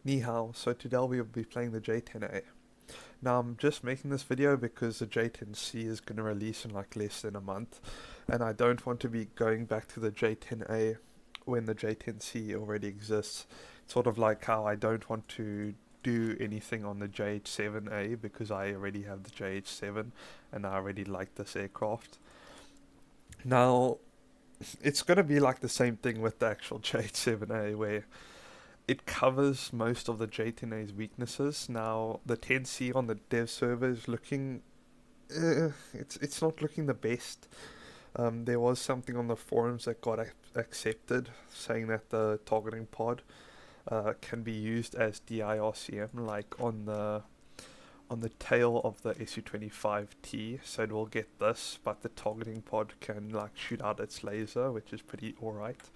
Ni hao, so today we'll be playing the J-10A. Now I'm just making this video because the J-10C is going to release in like less than a month, and I don't want to be going back to the J-10A when the J-10C already exists. It's sort of like how I don't want to do anything on the JH-7A because I already have the JH-7 and I already like this aircraft. Now, it's going to be like the same thing with the actual JH-7A where it covers most of the J-10A's weaknesses. Now, the 10C on the dev server is looking, it's not looking the best. There was something on the forums that got accepted, saying that the targeting pod can be used as DIRCM, like on the tail of the SU-25T. So it will get this, but the targeting pod can like shoot out its laser, which is pretty alright.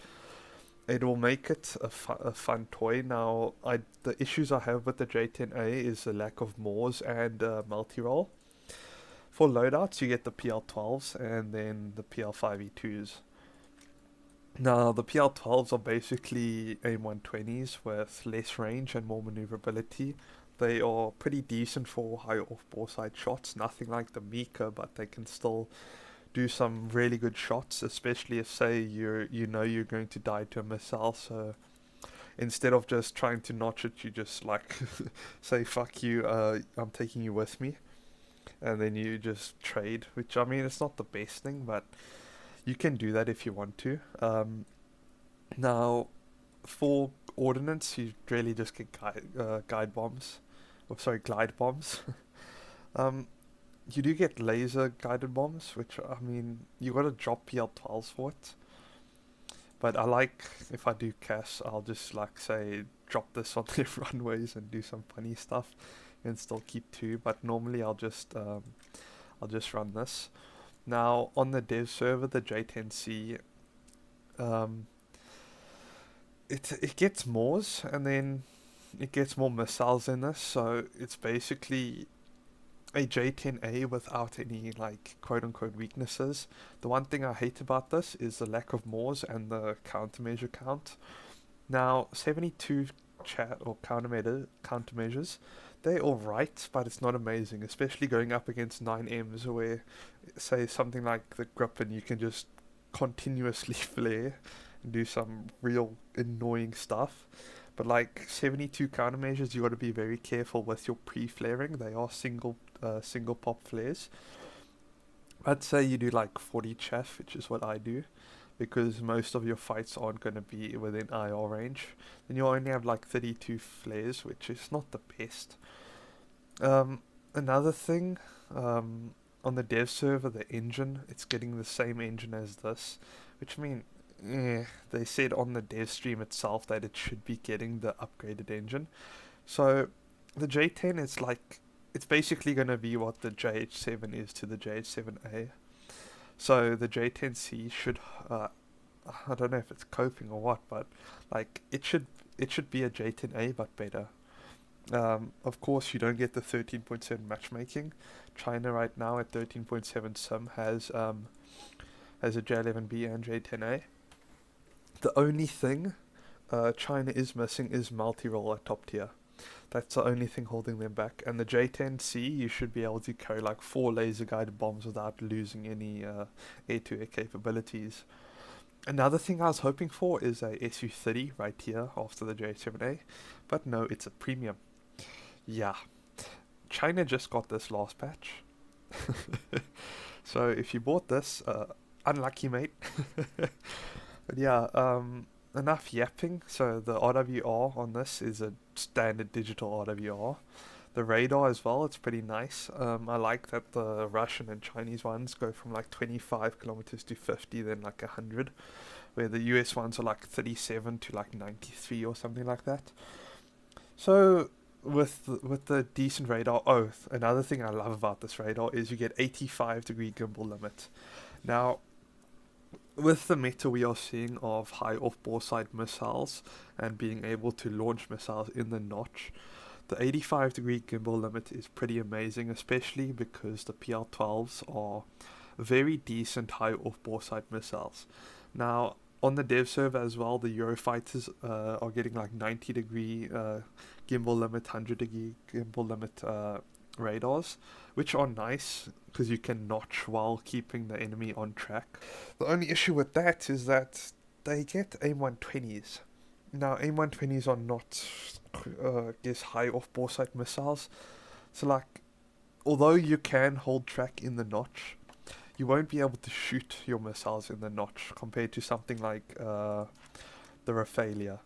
It will make it a fun toy. Now, the issues I have with the J-10A is the lack of Moors and multi-roll. For loadouts, you get the PL-12s and then the PL-5E2s. Now, the PL-12s are basically AIM-120s with less range and more maneuverability. They are pretty decent for high off-bore side shots, nothing like the Mika, but they can still do some really good shots, especially if say you're going to die to a missile. So instead of just trying to notch it, you just like say fuck you, I'm taking you with me, and then you just trade. Which I mean, it's not the best thing, but you can do that if you want to. Now, for ordnance, you really just get guide bombs, or sorry, glide bombs. um, you do get laser guided bombs, which I mean, you gotta drop PL-12s for it. But I like, if I do CAS, I'll just like say drop this on the runways and do some funny stuff, and still keep two. But normally I'll just run this. Now on the dev server, the J-10C, um, it gets Moors and then it gets more missiles in this, so it's basically a J-10A without any like quote unquote weaknesses. The one thing I hate about this is the lack of Moors and the countermeasure count. Now 72 chat or countermeasures, they're alright, but it's not amazing, especially going up against 9Ms where say something like the Gripen you can just continuously flare and do some real annoying stuff. But like 72 countermeasures, you got to be very careful with your pre-flaring. They are single pop flares. I'd say you do like 40 chaff, which is what I do, because most of your fights aren't going to be within IR range. Then you only have like 32 flares, which is not the best. Another thing, on the dev server, the engine, it's getting the same engine as this, which I mean, they said on the dev stream itself that it should be getting the upgraded engine. So the J10 is like, it's basically going to be what the JH7 is to the JH7A. So the J10C should, I don't know if it's coping or what, but like it should be a J10A but better. Of course, you don't get the 13.7 matchmaking. China right now at 13.7 sim has a J11B and J10A. The only thing China is missing is multi-roll at top tier. That's the only thing holding them back. And the J10C, you should be able to carry like 4 laser guided bombs without losing any air-to-air capabilities. Another thing I was hoping for is a SU-30 right here after the J7A, but no, it's a premium. Yeah, China just got this last patch. So if you bought this, unlucky mate. But yeah, enough yapping. So the RWR on this is a standard digital RWR. The radar as well, it's pretty nice. I like that the Russian and Chinese ones go from like 25 kilometers to 50, then like 100, where the US ones are like 37 to like 93 or something like that. So with the decent radar, oh, another thing I love about this radar is you get 85-degree gimbal limit. Now, with the meta we are seeing of high off-bore side missiles and being able to launch missiles in the notch, the 85-degree gimbal limit is pretty amazing, especially because the PL-12s are very decent high off-bore side missiles. Now, on the dev server as well, the Eurofighters are getting like 90-degree gimbal limit, 100-degree gimbal limit radars, which are nice because you can notch while keeping the enemy on track. The only issue with that is that they get AIM-120s. Now, AIM-120s are not, I guess, high off-bore sight missiles. So, like, although you can hold track in the notch, you won't be able to shoot your missiles in the notch compared to something like the Rafale.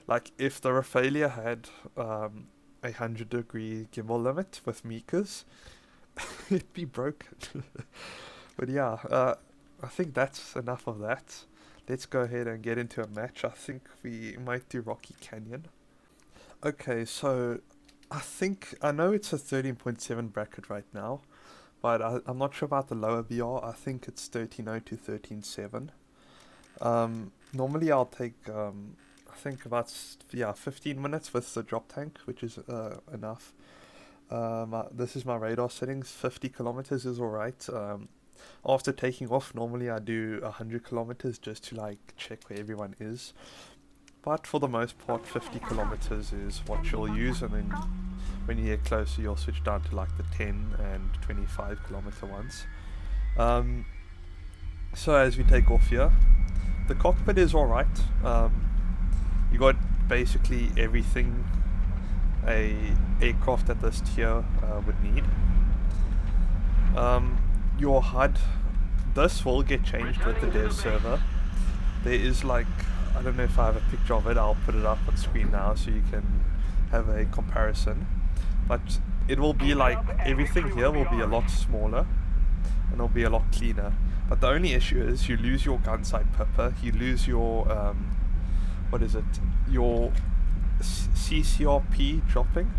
Like, if the Rafale had a 100-degree gimbal limit with Mikas, it'd be broken. But yeah, I think that's enough of that. Let's go ahead and get into a match. I think we might do Rocky Canyon. Okay, so I know it's a 13.7 bracket right now, but I'm not sure about the lower BR. I think it's 13.0 to 13.7. Normally I'll take, I think about 15 minutes with the drop tank, which is enough. This is my radar settings. 50 kilometers is alright. After taking off, normally I do 100 kilometers just to like check where everyone is. But for the most part, 50 kilometers is what you'll use, and then when you get closer, you'll switch down to like the 10 and 25 kilometer ones. So as we take off here, the cockpit is alright. You got basically everything a aircraft at this tier would need. Your HUD, this will get changed with the dev server. There is like, I don't know if I have a picture of it, I'll put it up on screen now so you can have a comparison. But it will be like, everything here will be a lot smaller and it'll be a lot cleaner. But the only issue is you lose your gun sight pipper, you lose your, your CCRP dropping.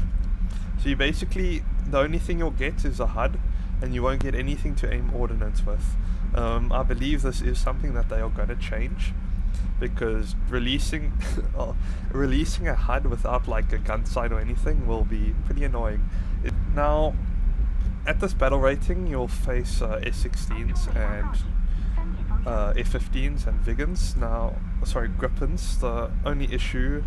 So you basically, the only thing you'll get is a HUD, and you won't get anything to aim ordnance with. I believe this is something that they are going to change, because releasing a HUD without like a gun sight or anything will be pretty annoying. Now, at this battle rating, you'll face S16s and F15s and Vigans. Now, sorry, Gripens. The only issue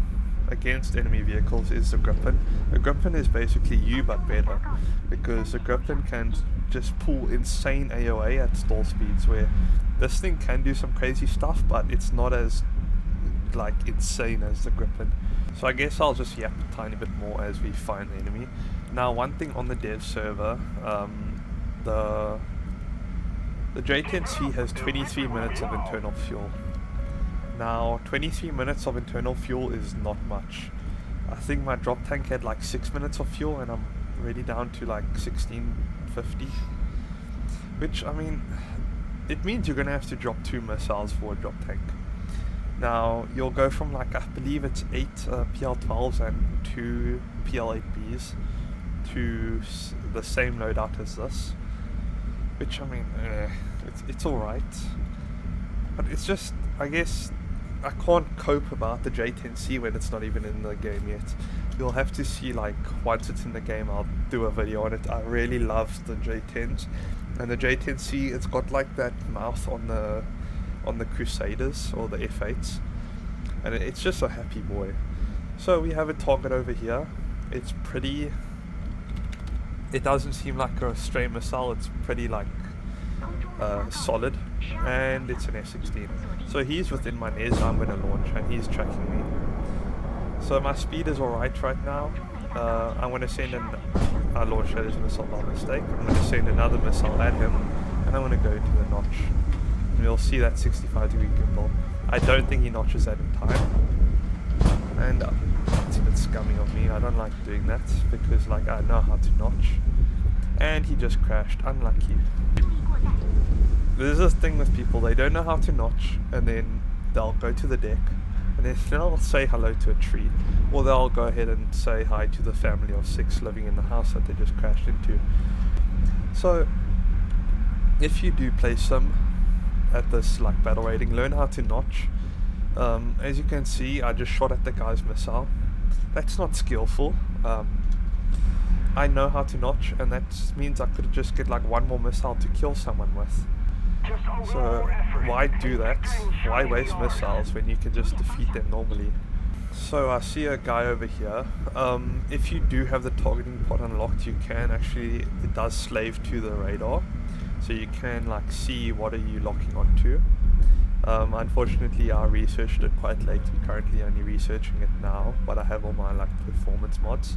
against enemy vehicles is the Gripen. A Gripen is basically you but better, because the Gripen can just pull insane AOA at stall speeds, where this thing can do some crazy stuff, but it's not as like insane as the Gripen. So I guess I'll just yap a tiny bit more as we find the enemy. Now, one thing on the dev server, the J-10C has 23 minutes of internal fuel. Now, 23 minutes of internal fuel is not much. I think my drop tank had like 6 minutes of fuel, and I'm already down to like 1650. Which, I mean, it means you're going to have to drop 2 missiles for a drop tank. Now, you'll go from like, I believe it's 8 PL-12s and 2 PL-8Bs to the same loadout as this. Which, I mean, it's alright. But it's just, I guess, I can't cope about the J-10C when it's not even in the game yet. You'll have to see, like, once it's in the game, I'll do a video on it. I really love the J-10s. And the J-10C, it's got like that mouth on the Crusaders, or the F8s. And it's just a happy boy. So we have a target over here. It's pretty... It doesn't seem like a stray missile, it's pretty like solid, and it's an F-16. So he's within my NES, I'm going to launch, and he's tracking me. So my speed is alright right now. I'm going to send I launched his missile by mistake. I'm going to send another missile at him, and I'm going to go to the notch. And you'll see that 65-degree gimbal. I don't think he notches that in time. And it's a bit scummy of me. I don't like doing that, because like I know how to notch. And he just crashed. Unlucky. There's this thing with people, they don't know how to notch, and then they'll go to the deck, and then they'll say hello to a tree, or they'll go ahead and say hi to the family of 6 living in the house that they just crashed into. So, if you do play sim at this like battle rating, learn how to notch. As you can see, I just shot at the guy's missile. That's not skillful. I know how to notch, and that means I could just get like one more missile to kill someone with. So why do that? Why waste missiles when you can just defeat them normally? So I see a guy over here. If you do have the targeting pod unlocked, you can actually, it does slave to the radar. So you can like see what are you locking onto. Unfortunately I researched it quite late. I'm currently only researching it now, but I have all my like performance mods.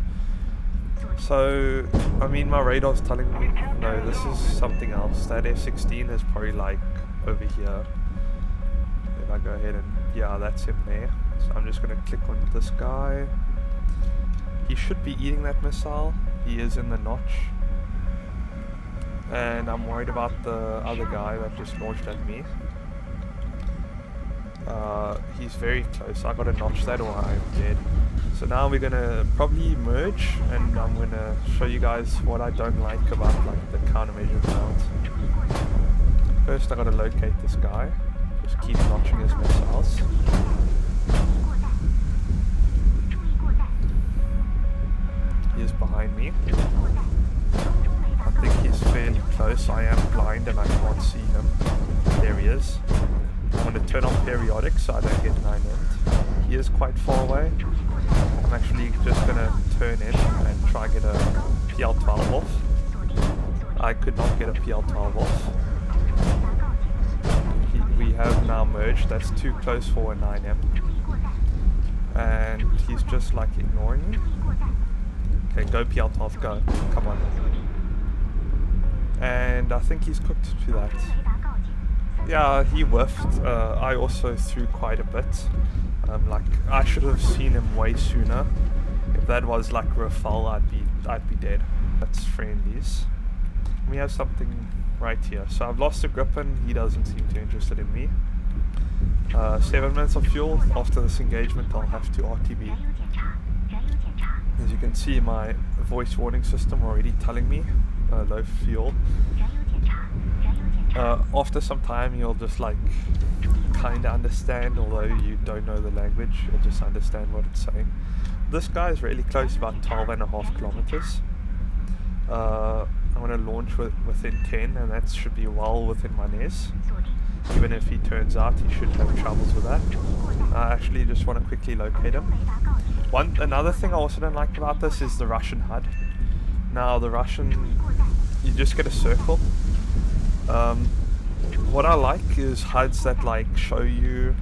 So, I mean, my radar's telling me, no, this is something else. That F-16 is probably like over here. If I go ahead and, yeah, that's him there. So I'm just going to click on this guy. He should be eating that missile. He is in the notch. And I'm worried about the other guy that just launched at me. He's very close. I gotta notch that or I'm dead. So now we're gonna probably merge, and I'm gonna show you guys what I don't like about like the countermeasure rounds. First I gotta locate this guy. Just keep notching his missiles. He is behind me. I think he's fairly close. I am blind and I can't see him. There he is. I'm going to turn on periodic so I don't get 9-end. He is quite far away. I'm actually just going to turn in and try get a PL-12 off. I could not get a PL-12 off. We have now merged. That's too close for a 9M. And he's just like ignoring me. Okay, go PL-12, go. Come on. And I think he's cooked to that. Yeah, he whiffed. I also threw quite a bit. Like I should have seen him way sooner. If that was like Rafale, I'd be dead. That's friendlies. We have something right here. So I've lost a Gripen. He doesn't seem too interested in me. 7 minutes of fuel. After this engagement, I'll have to RTB. As you can see, my voice warning system already telling me low fuel. After some time you'll just like kinda understand, although you don't know the language, you'll just understand what it's saying. This guy is really close, about 12.5 kilometers. I'm going to launch within 10, and that should be well within my NES. Even if he turns out he should have troubles with that. I actually just want to quickly locate him. Another thing I also don't like about this is the Russian HUD. Now the Russian, you just get a circle. What I like is HUDs that like show you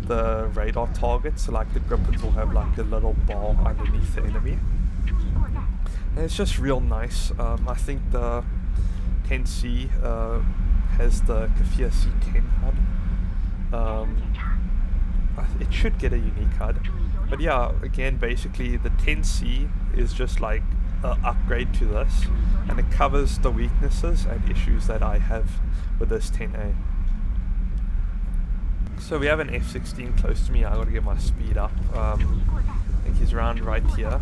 the radar targets, so like the Gripens will have like a little bar underneath the enemy. And it's just real nice. I think the 10C has the Kafir C10 HUD. It should get a unique HUD. But yeah, again, basically the 10C is just like an upgrade to this, and it covers the weaknesses and issues that I have with this 10A. So we have an F-16 close to me. I gotta get my speed up. I think he's around right here.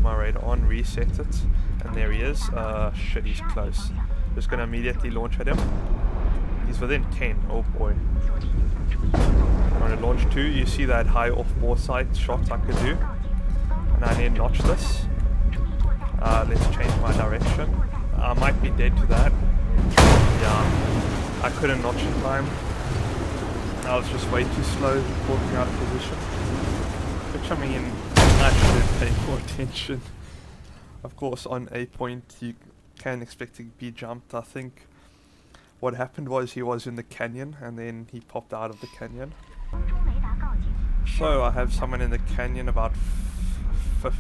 My radar on, reset it, and there he is. Shit, he's close. Just gonna immediately launch at him. He's within 10. Oh boy. I'm gonna launch 2. You see that high off-bore sight shot I could do, and I need to notch this. Let's change my direction. I might be dead to that. Yeah, I couldn't notch in time. I was just way too slow, caught me out of position. Which, I mean, I should pay more attention. Of course, on a point you can expect to be jumped. I think what happened was he was in the canyon and then he popped out of the canyon. So I have someone in the canyon about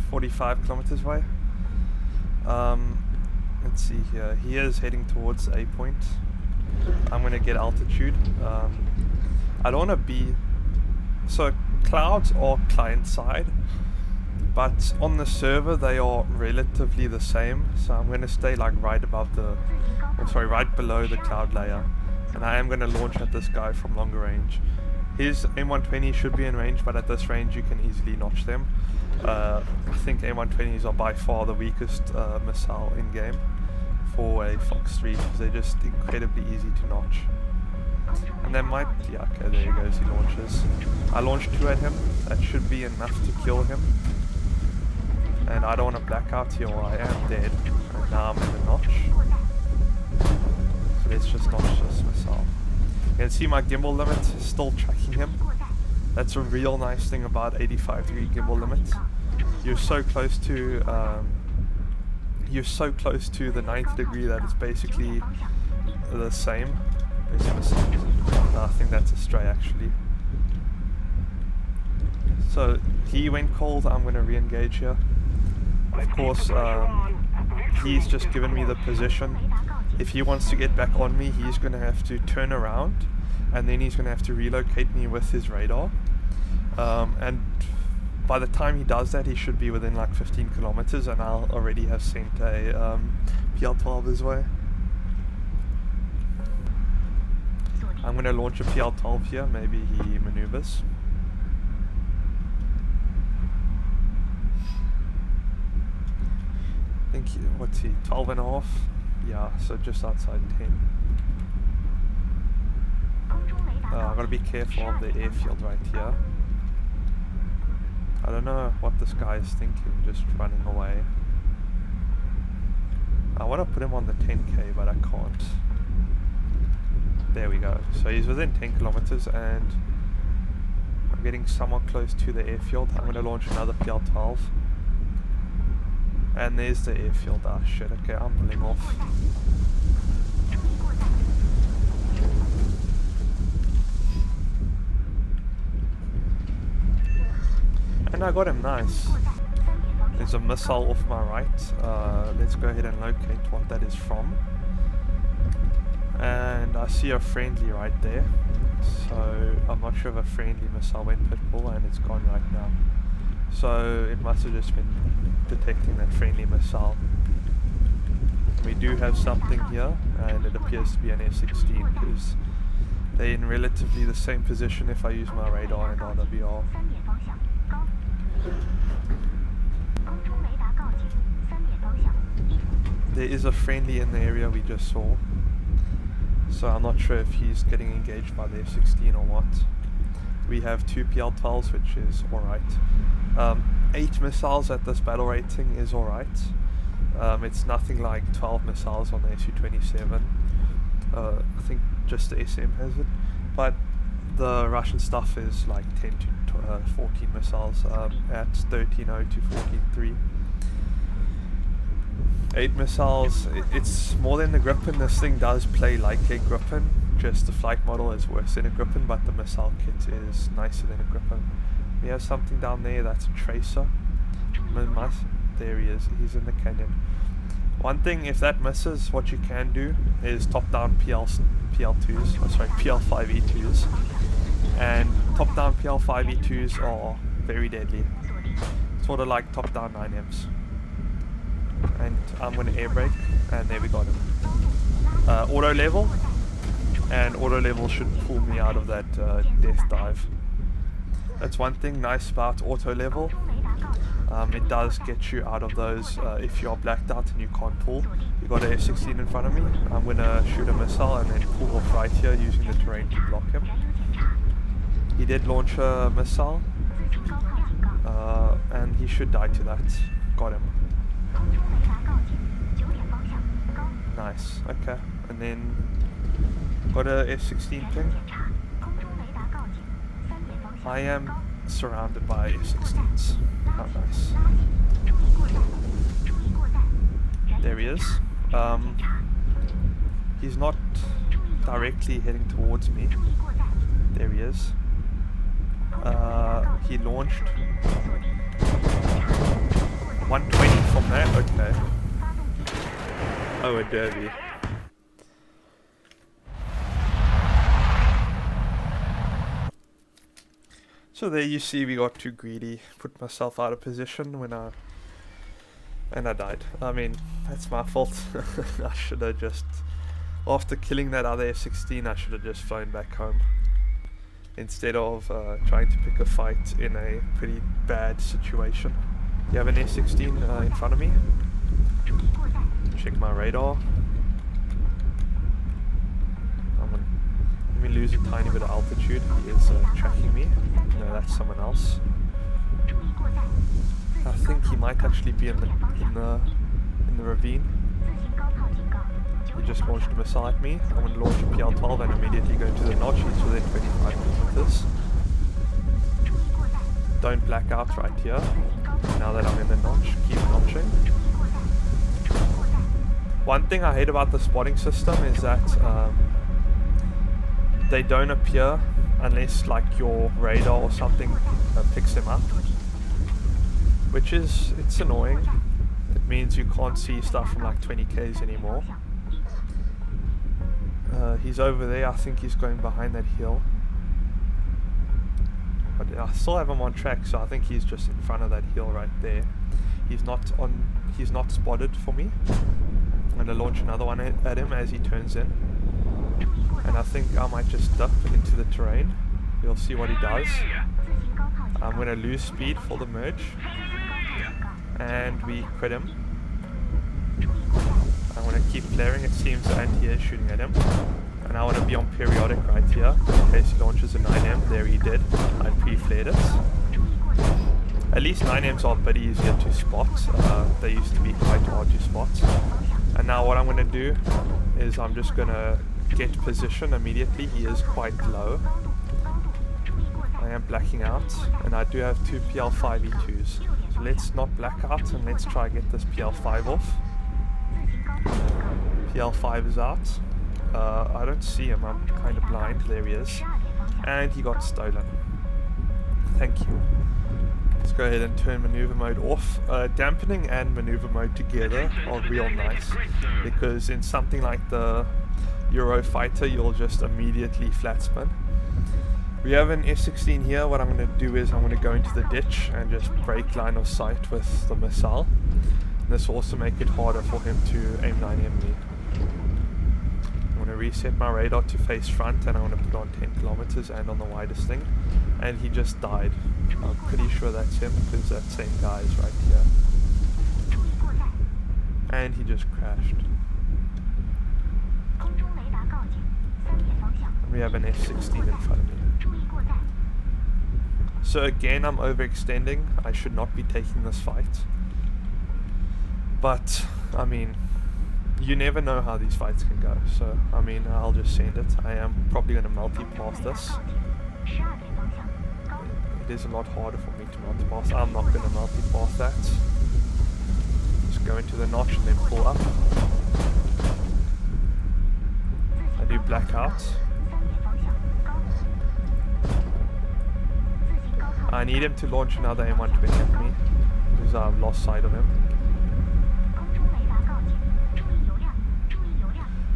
45 kilometers away. Let's see here. He is heading towards a point. I'm going to get altitude. I don't want to be... So clouds are client side, but on the server they are relatively the same. So I'm going to stay like right above the... right below the cloud layer. And I am going to launch at this guy from longer range. His M120 should be in range, but at this range you can easily notch them. I think M120s are by far the weakest missile in game for a Fox 3 because they're just incredibly easy to notch. And they might, yeah, okay, there he goes, he launches. I launched 2 at him, that should be enough to kill him. And I don't want to black out here, or I am dead. And now I'm in the notch. So let's just launch this missile. You can see my gimbal limit is still tracking him. That's a real nice thing about 85-degree gimbal limits. You're so close to the 90 degree that it's basically the same. I think that's a stray actually. So he went cold, I'm going to re-engage here. Of course, he's just given me the position. If he wants to get back on me, he's going to have to turn around, and then he's going to have to relocate me with his radar. And by the time he does that, he should be within like 15 kilometers, and I'll already have sent a PL-12 his way. I'm going to launch a PL-12 here, maybe he maneuvers. I think, what's he, 12.5? Yeah, so just outside 10. I've got to be careful of the airfield right here. I don't know what this guy is thinking, just running away. I want to put him on the 10k, but I can't. There we go. So he's within 10 kilometers, and I'm getting somewhat close to the airfield. I'm going to launch another PL-12. And there's the airfield. Ah, shit. Okay, I'm pulling off. And I got him, nice. There's a missile off my right. Let's go ahead and locate what that is from. And I see a friendly right there. So I'm not sure if a friendly missile went pitbull, and it's gone right now. So it must have just been detecting that friendly missile. We do have something here, and it appears to be an F-16 because they're in relatively the same position if I use my radar and RWR. There is a friendly in the area we just saw, so I'm not sure if he's getting engaged by the F-16 or what. We have 2 PL-12s, which is alright. 8 missiles at this battle rating is alright. It's nothing like 12 missiles on the Su-27. I think just the SM has it. But the Russian stuff is like 10 to 14 missiles at 13.0 to 14.3. 8 missiles, it's more than the Gripen. This thing does play like a Gripen, just the flight model is worse than a Gripen, but the missile kit is nicer than a Gripen. We have something down there, that's a tracer. There he is, he's in the canyon. One thing, if that misses, what you can do is top down PL5E2s. And top down PL5E2s are very deadly. Sort of like top down 9Ms. And I'm going to air brake, and there we got him. Auto level, and auto level should pull me out of that death dive. That's one thing nice about auto level. It does get you out of those if you're blacked out and you can't pull. You got an F-16 in front of me. I'm going to shoot a missile and then pull off right here using the terrain to block him. He did launch a missile, and he should die to that. Got him. Nice, okay. And then got a F-16 ping. I am surrounded by F-16s. How nice. There he is. He's not directly heading towards me. There he is. He launched 120 from there, okay. Oh, a derby. So there you see we got too greedy, put myself out of position when I died. I mean, that's my fault. I should have just, after killing that other F-16, I should have just flown back home. Instead of trying to pick a fight in a pretty bad situation. You have an F-16 in front of me. Check my radar. Let me lose a tiny bit of altitude. He is tracking me. No, that's someone else. I think he might actually be in the ravine. He just launched a missile at me. I'm going to launch a PL-12 and immediately go into the notch. He's within 25 kilometers. Don't black out right here. Now that I'm in the notch, keep notching. One thing I hate about the spotting system is that they don't appear unless like your radar or something picks them up, which is, it's annoying. It means you can't see stuff from like 20 k's anymore. He's over there. I think he's going behind that hill. But I still have him on track, so I think he's just in front of that hill right there. He's not spotted for me. I'm going to launch another one at him as he turns in. And I think I might just duck into the terrain. We'll see what he does. I'm going to lose speed for the merge. And we crit him. I want to keep flaring. It seems the anti-air is shooting at him. And I want to be on periodic right here in case he launches a 9M. There he did. I pre-flared it. At least 9Ms are a bit easier to spot. They used to be quite hard to spot. And now what I'm going to do is I'm just going to get position immediately. He is quite low. I am blacking out. And I do have two PL5 E2s. So let's not black out and let's try and get this PL5 off. PL5 is out. I don't see him, I'm kind of blind. There he is. And he got stolen. Thank you. Let's go ahead and turn maneuver mode off. Dampening and maneuver mode together are real nice, because in something like the Eurofighter you'll just immediately flat spin. We have an F-16 here. What I'm going to do is I'm going to go into the ditch and just break line of sight with the missile. This will also make it harder for him to aim 9M me. I'm going to reset my radar to face front and I want to put on 10 kilometers and on the widest thing. And he just died. I'm pretty sure that's him because that same guy is right here. And he just crashed. And we have an F-16 in front of me. So again, I'm overextending. I should not be taking this fight. But, I mean, you never know how these fights can go. So, I mean, I'll just send it. I am probably going to multi-path this. It is a lot harder for me to multi-path. I'm not going to multi-path that. Just go into the notch and then pull up. I do blackout. I need him to launch another M120 at me because I've lost sight of him.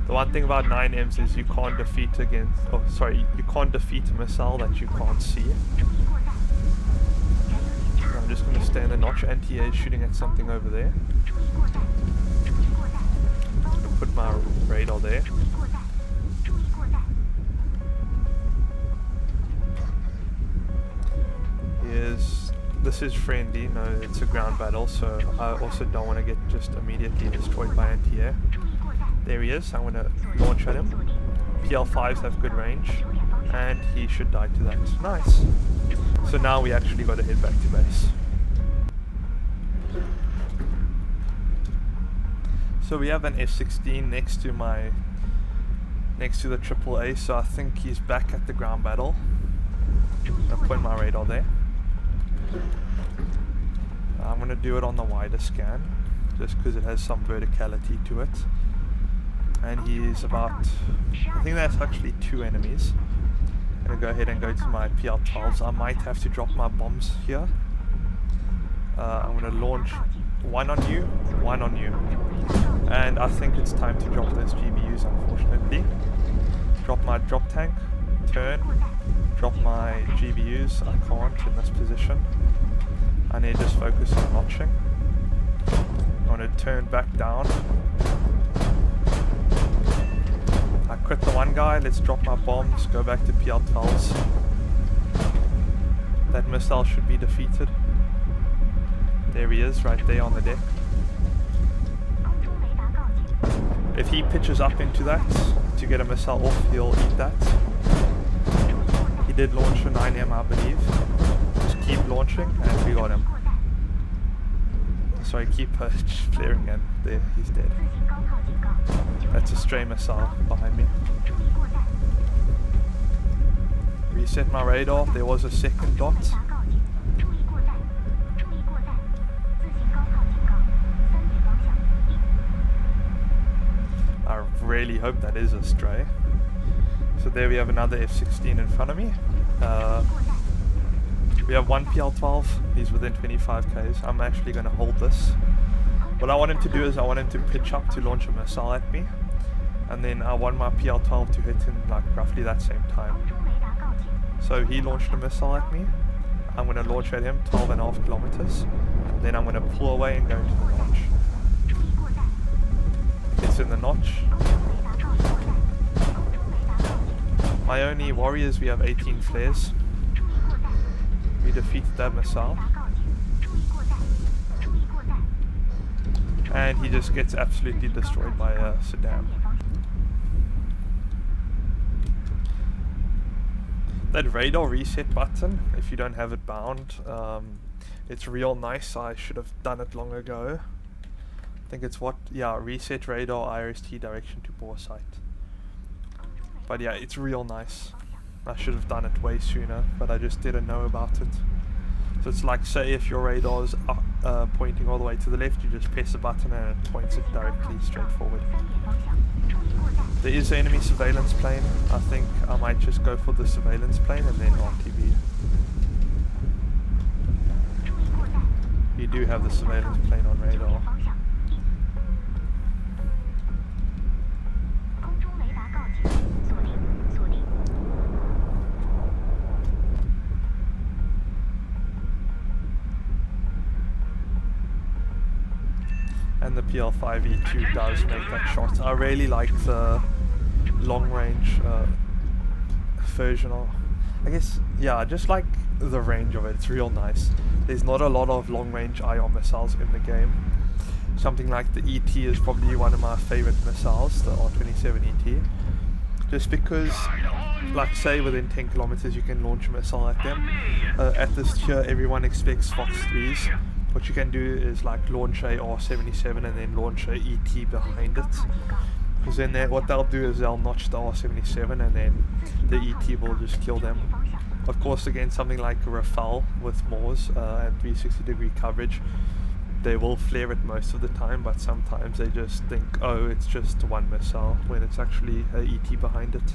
The one thing about 9Ms is you can't defeat you can't defeat a missile that you can't see. So I'm just going to stay in the notch. Anti-air is shooting at something over there. I'm going to put my radar there. This is friendly. No, it's a ground battle, so I also don't want to get just immediately destroyed by anti-air. There he is. I'm going to launch at him. PL5s have good range, and he should die to that. Nice. So now we actually got to head back to base. So we have an F-16 next to the AAA, so I think he's back at the ground battle. I'll point my radar there. I'm going to do it on the wider scan, just because it has some verticality to it. And he's about, I think that's actually 2 enemies. I'm going to go ahead and go to my PL-12s. I might have to drop my bombs here. I'm going to launch one on you, one on you. And I think it's time to drop those GBUs, unfortunately. Drop my drop tank, turn, drop my GBUs. I can't in this position. I need to just focus on notching. I'm going to turn back down. I crit the one guy. Let's drop my bombs, go back to PL-12s. That missile should be defeated. There he is, right there on the deck. If he pitches up into that to get a missile off, he'll eat that. He did launch a 9M, I believe. Just keep launching, and we got him. So Sorry, keep flaring and there, he's dead. That's a stray missile behind me. Reset my radar, there was a second dot. I really hope that is a stray. So there we have another F-16 in front of me. We have one PL-12, he's within 25 Ks. I'm actually going to hold this. What I want him to do is I want him to pitch up to launch a missile at me. And then I want my PL-12 to hit in like roughly that same time. So he launched a missile at me. I'm going to launch at him 12.5 kilometers. Then I'm going to pull away and go into the notch. It's in the notch. My only worry is we have 18 flares. We defeated that missile. And he just gets absolutely destroyed by Saddam. That radar reset button, if you don't have it bound, it's real nice. I should have done it long ago. I think it's reset radar IRST direction to bore sight. But yeah, it's real nice. I should have done it way sooner, but I just didn't know about it. So it's like, say if your radar is pointing all the way to the left, you just press a button and it points it directly straight forward. There is an enemy surveillance plane. I think I might just go for the surveillance plane and then RTB. You do have the surveillance plane on radar. And the PL-5E2 does make that shot. I really like the long range version of, I guess, yeah, I just like the range of it. It's real nice. There's not a lot of long range IR missiles in the game. Something like the ET is probably one of my favorite missiles, the R-27 ET. Just because, like say within 10 kilometers you can launch a missile at them. At this tier everyone expects Fox 3s. What you can do is like launch a R-77 and then launch a ET behind it. Because then what they'll do is they'll notch the R-77 and then the ET will just kill them. Of course, against something like a Rafale with MORS and 360-degree coverage, they will flare it most of the time, but sometimes they just think, oh, it's just one missile, when it's actually a ET behind it.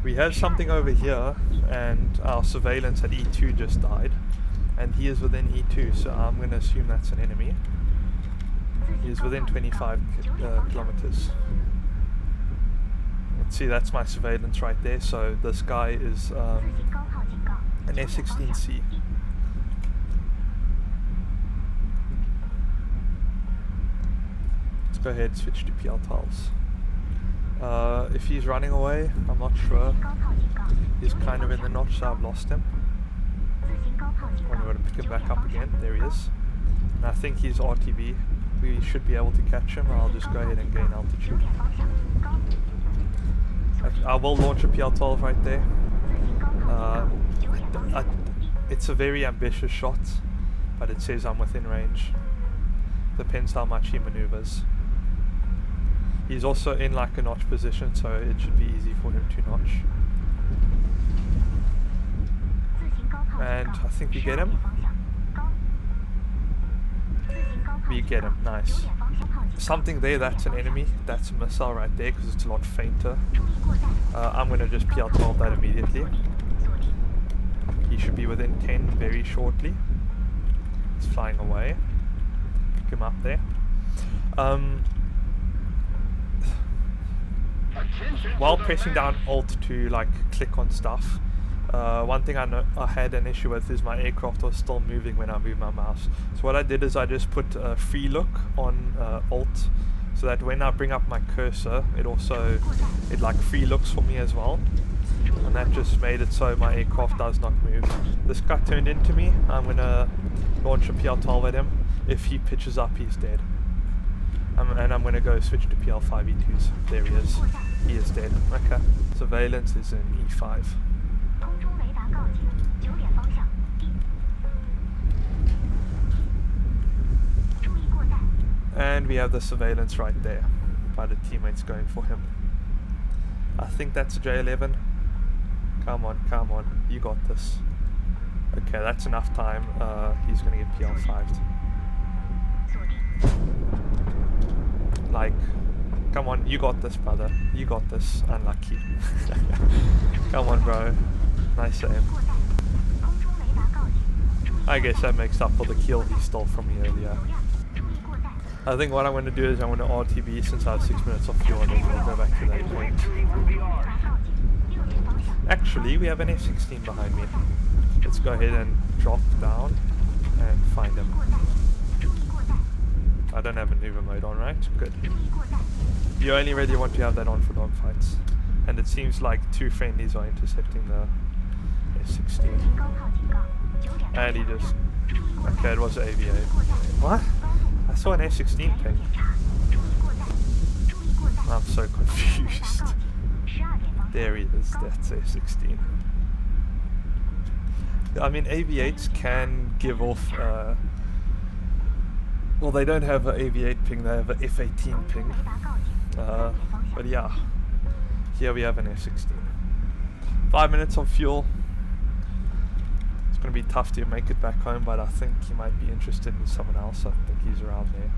We have something over here, and our surveillance at E2 just died, and he is within E2, so I'm going to assume that's an enemy. He is within 25 kilometers. Let's see, that's my surveillance right there, so this guy is an F-16C. Let's go ahead and switch to PL-12s. If he's running away, I'm not sure. He's kind of in the notch, so I've lost him. I'm going to pick him back up again. There he is. And I think he's RTB. We should be able to catch him, or I'll just go ahead and gain altitude. I will launch a PL-12 right there. It's a very ambitious shot, but it says I'm within range. Depends how much he maneuvers. He's also in like a notch position, so it should be easy for him to notch. And I think we get him. We get him, nice. Something there, that's an enemy. That's a missile right there, because it's a lot fainter. I'm going to just PL-12 that immediately. He should be within 10 very shortly. He's flying away. Pick him up there. While pressing down Alt to like click on stuff, one thing I had an issue with is my aircraft was still moving when I moved my mouse. So what I did is I just put free look on Alt, so that when I bring up my cursor, it like free looks for me as well. And that just made it so my aircraft does not move. This guy turned into me. I'm gonna launch a PL-12 at him. If he pitches up, he's dead. And I'm going to go switch to PL5E2s. There he is. He is dead. Okay. Surveillance is in E5. And we have the surveillance right there by the teammates going for him. I think that's a J11. Come on, come on. You got this. Okay, that's enough time. He's going to get PL5'd. Like, come on, you got this, brother. You got this. Unlucky. Come on, bro. Nice aim. I guess that makes up for the kill he stole from me earlier. I think what I'm going to do is I'm going to RTB since I have 6 minutes of fuel and then we'll go back to that point. Actually, we have an F-16 behind me. Let's go ahead and drop down and find him. I don't have maneuver mode on, right? Good. You only really want to have that on for dogfights. And it seems like 2 friendlies are intercepting the F-16. And he just... Okay, it was AVA. What? I saw an F-16 ping. I'm so confused. There he is, that's F-16. I mean, AV-8s can give off... well, they don't have an AV-8 ping, they have an F-18 ping. But yeah, here we have an F-16. 5 minutes of fuel. It's going to be tough to make it back home, but I think he might be interested in someone else. I think he's around there.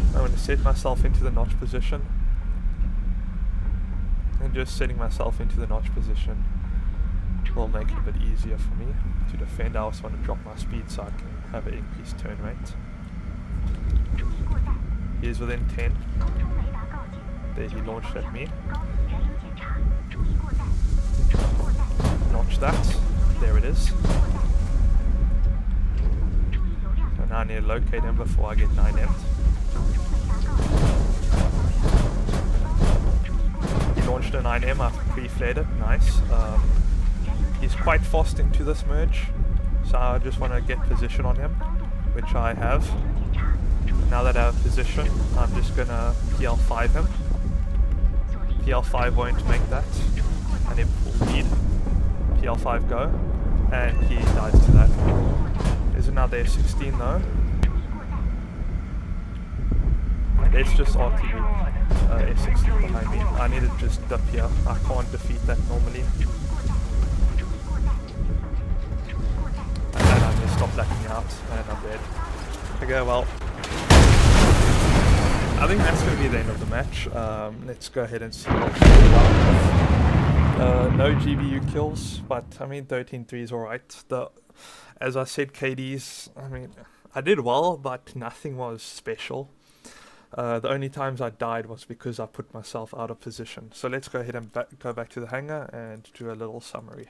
I'm going to set myself into the notch position. And just setting myself into the notch position will make it a bit easier for me to defend. I also want to drop my speed so I can have an increased turn rate. He is within 10. There, he launched at me. Notch that. There it is. So now I need to locate him before I get 9M. He launched a 9M, I've pre-flared it. Nice. He's quite fast into this merge, so I just want to get position on him, which I have. Now that I have position, I'm just going to PL5 him. PL5 won't make that, and it will lead. PL5 go, and he dies to that. There's another F-16 though. Let's just RTB F-16 behind me. I need to just dip here. I can't defeat that normally. And then I'm going to stop lacking out, and I'm dead. Okay, well, I think that's going to be the end of the match. Let's go ahead and see what we no GBU kills, but I mean 13-3 is alright. As I said, KDs, I mean, I did well, but nothing was special. The only times I died was because I put myself out of position. So let's go ahead and go back to the hangar and do a little summary.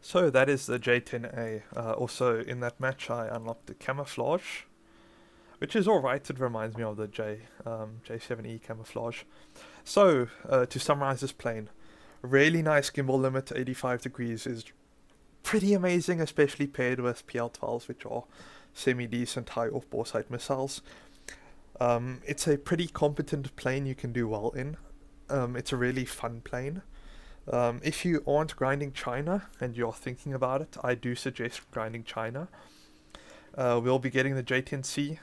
So that is the J-10A. Also in that match I unlocked the camouflage, which is alright. It reminds me of the J-7E camouflage. So to summarize this plane, really nice gimbal limit, 85 degrees is pretty amazing, especially paired with PL-12s, which are semi-decent high off-bore sight missiles. It's a pretty competent plane you can do well in. It's a really fun plane. If you aren't grinding China and you're thinking about it, I do suggest grinding China. We'll be getting the J-10C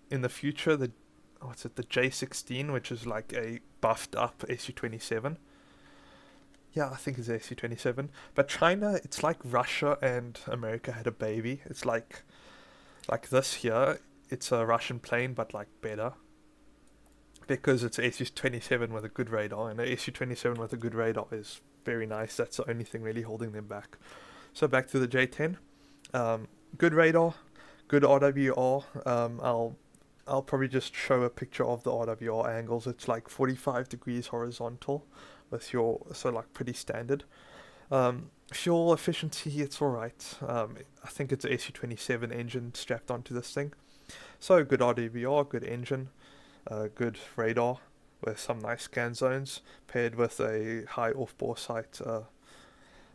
in the future, the J-16, which is like a buffed up SU-27. Yeah, I think it's SU-27. But China, it's like Russia and America had a baby. It's like this here. It's a Russian plane, but like better. Because it's SU-27 with a good radar, and the SU-27 with a good radar is very nice. That's the only thing really holding them back. So back to the J-10. Good radar, good RWR. I'll probably just show a picture of the RWR angles. It's like 45 degrees horizontal with so like pretty standard. Fuel efficiency, it's alright. I think it's a SU-27 engine strapped onto this thing. So good RWR, good engine, good radar with some nice scan zones, paired with a high off-bore sight,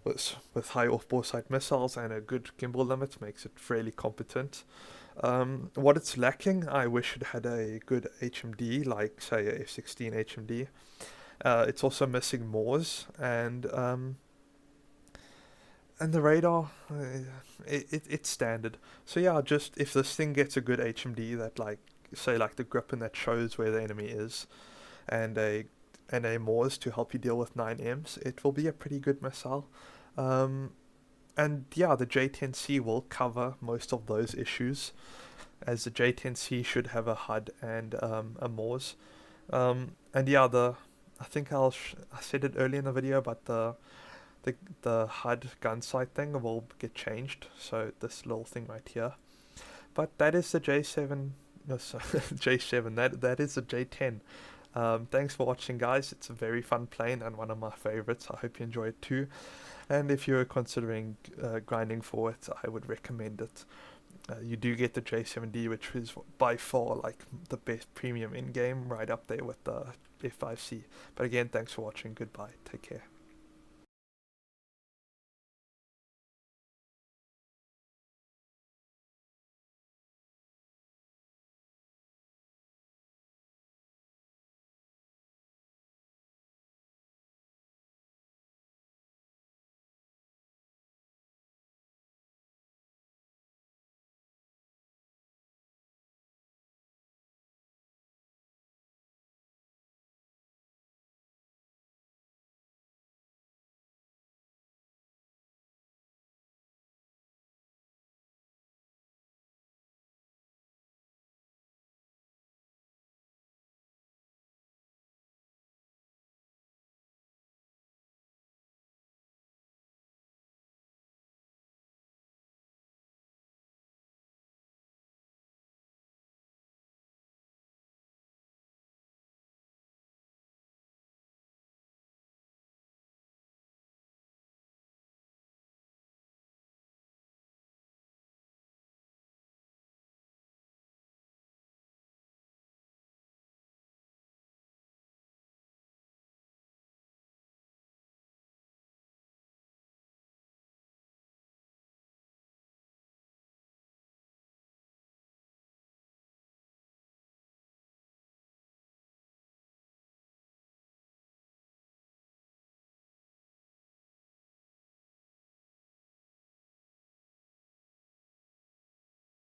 with high off-bore sight missiles and a good gimbal limit, makes it fairly competent. What it's lacking, I wish it had a good HMD, like say a F16 HMD. It's also missing Moors and the radar. It's standard. So yeah, just if this thing gets a good HMD that like say like the Gripen that shows where the enemy is, and a Moors to help you deal with 9Ms, it will be a pretty good missile. Um, and yeah, the J-10C will cover most of those issues, as the J-10C should have a HUD and a Moors. And yeah, I think I said it earlier in the video, but the HUD gun sight thing will get changed. So this little thing right here. But that is the J7. No, sorry, J7. That is the J10. Thanks for watching, guys. It's a very fun plane and one of my favorites. I hope you enjoy it too. And if you're considering grinding for it, I would recommend it. You do get the J7D, which is by far like the best premium in game, right up there with the F5C. But again, thanks for watching. Goodbye. Take care.